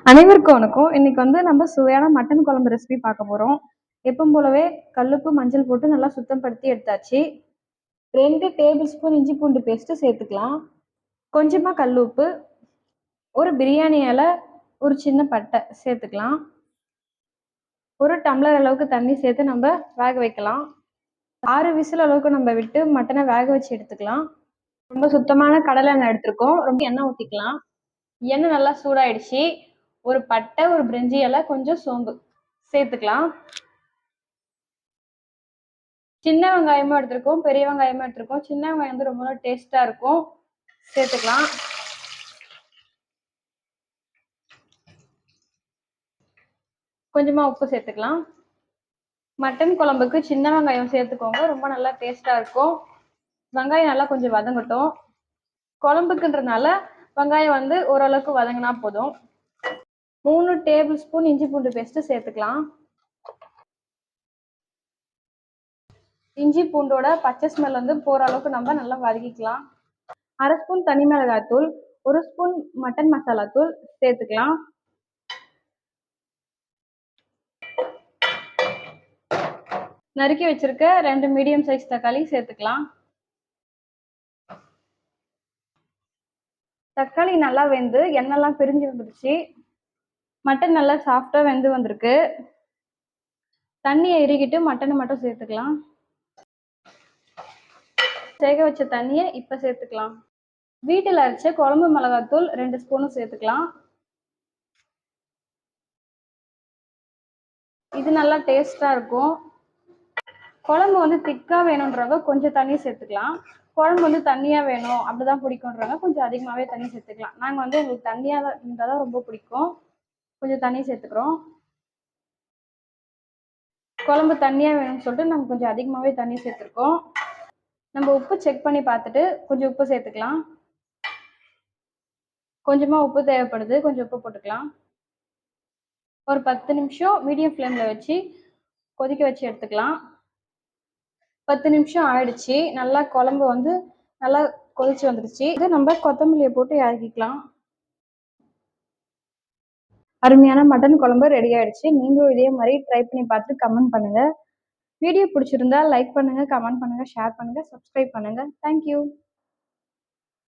அனைவருக்கும் வணக்கம். இன்னைக்கு நம்ம சுவையான மட்டன் குழம்பு ரெசிபி பார்க்க போறோம். எப்பவும் போலவே கல்லுப்பு, மஞ்சள் போட்டு நல்லா சுத்தம் படுத்தி எடுத்தாச்சு. 2 டேபிள் ஸ்பூன் இஞ்சி பூண்டு பேஸ்ட் சேர்த்துக்கலாம். கொஞ்சமா கல்லுப்பு, ஒரு பிரியாணி இலை, ஒரு சின்ன பட்டை சேர்த்துக்கலாம். ஒரு டம்ளர் அளவுக்கு தண்ணி சேர்த்து நம்ம வேக வைக்கலாம். 6 விசில் அளவுக்கு நம்ம விட்டு மட்டனை வேக வச்சு எடுத்துக்கலாம். ரொம்ப சுத்தமான கடலை எண்ணெய் எடுத்திருக்கோம். ரொம்ப எண்ணெய் ஊற்றிக்கலாம். எண்ணெய் நல்லா சூடாயிடுச்சு. ஒரு பட்டை, ஒரு பிரிஞ்சி இலை, கொஞ்சம் சோம்பு சேர்த்துக்கலாம். சின்ன வெங்காயமும் எடுத்திருக்கோம், பெரிய வெங்காயமும் எடுத்திருக்கோம். சின்ன வெங்காயம் ரொம்ப டேஸ்டா இருக்கும், சேர்த்துக்கலாம். கொஞ்சமா உப்பு சேர்த்துக்கலாம். மட்டன் குழம்புக்கு சின்ன வெங்காயம் சேர்த்துக்கோங்க, ரொம்ப நல்லா டேஸ்டா இருக்கும். வெங்காயம் நல்லா கொஞ்சம் வதங்கட்டும். குழம்புக்குன்றனால வெங்காயம் ஓரளவுக்கு வதங்கினா போதும். 3 டேபிள் ஸ்பூன் இஞ்சி பூண்டு பேஸ்ட் சேர்த்துக்கலாம். இஞ்சி பூண்டோட பச்சை ஸ்மெல் போற அளவுக்கு நம்ம நல்லா வதக்கிக்கலாம். 1/2 ஸ்பூன் தனி மிளகாய் தூள், 1 ஸ்பூன் மட்டன் மசாலா தூள் சேர்த்துக்கலாம். நறுக்கி வச்சிருக்க 2 மீடியம் சைஸ் தக்காளி சேர்த்துக்கலாம். தக்காளி நல்லா வெந்து எண்ணெய்லாம் பிரிஞ்சு வந்துருச்சு. மட்டன் நல்லா சாஃப்டா வெந்து வந்திருக்கு. தண்ணியை இறுக்கிட்டு மட்டனை மட்டும் சேர்த்துக்கலாம். சேக வச்ச தண்ணியை இப்ப சேர்த்துக்கலாம். வீட்டில் அரைச்ச குழம்பு மிளகாத்தூள் 2 ஸ்பூனும் சேர்த்துக்கலாம். இது நல்லா டேஸ்டா இருக்கும். குழம்பு திக்கா வேணும்ன்றவங்க கொஞ்சம் தண்ணி சேர்த்துக்கலாம். குழம்பு தண்ணியா வேணும் அப்படிதான் பிடிக்கும்ன்றவங்க கொஞ்சம் அதிகமாவே தண்ணி சேர்த்துக்கலாம். நாங்க எங்களுக்கு தண்ணியா இருந்தாதான் ரொம்ப பிடிக்கும், கொஞ்சம் தண்ணி சேர்த்துக்கிறோம். குழம்பு தண்ணியா வேணும்னு சொல்லிட்டு நம்ம கொஞ்சம் அதிகமாவே தண்ணி சேர்த்துருக்கோம். நம்ம உப்பு செக் பண்ணி பார்த்துட்டு கொஞ்சம் உப்பு சேர்த்துக்கலாம். கொஞ்சமா உப்பு தேவைப்படுது, கொஞ்சம் உப்பு போட்டுக்கலாம். ஒரு 10 நிமிஷம் மீடியம் ஃப்ளேம்ல வச்சு கொதிக்க வச்சு எடுத்துக்கலாம். 10 நிமிஷம் ஆயிடுச்சு. நல்லா குழம்பு நல்லா கொதிச்சு வந்துருச்சு. இது நம்ம கொத்தமல்லியை போட்டு இறக்கிக்கலாம். அருமையான மட்டன் குழம்பு ரெடி ஆயிடுச்சு. நீங்களும் இதே மாதிரி ட்ரை பண்ணி பார்த்து கமெண்ட் பண்ணுங்க. வீடியோ பிடிச்சிருந்தா லைக் பண்ணுங்க, கமெண்ட் பண்ணுங்க, ஷேர் பண்ணுங்க, சப்ஸ்கிரைப் பண்ணுங்க. தேங்க்யூ.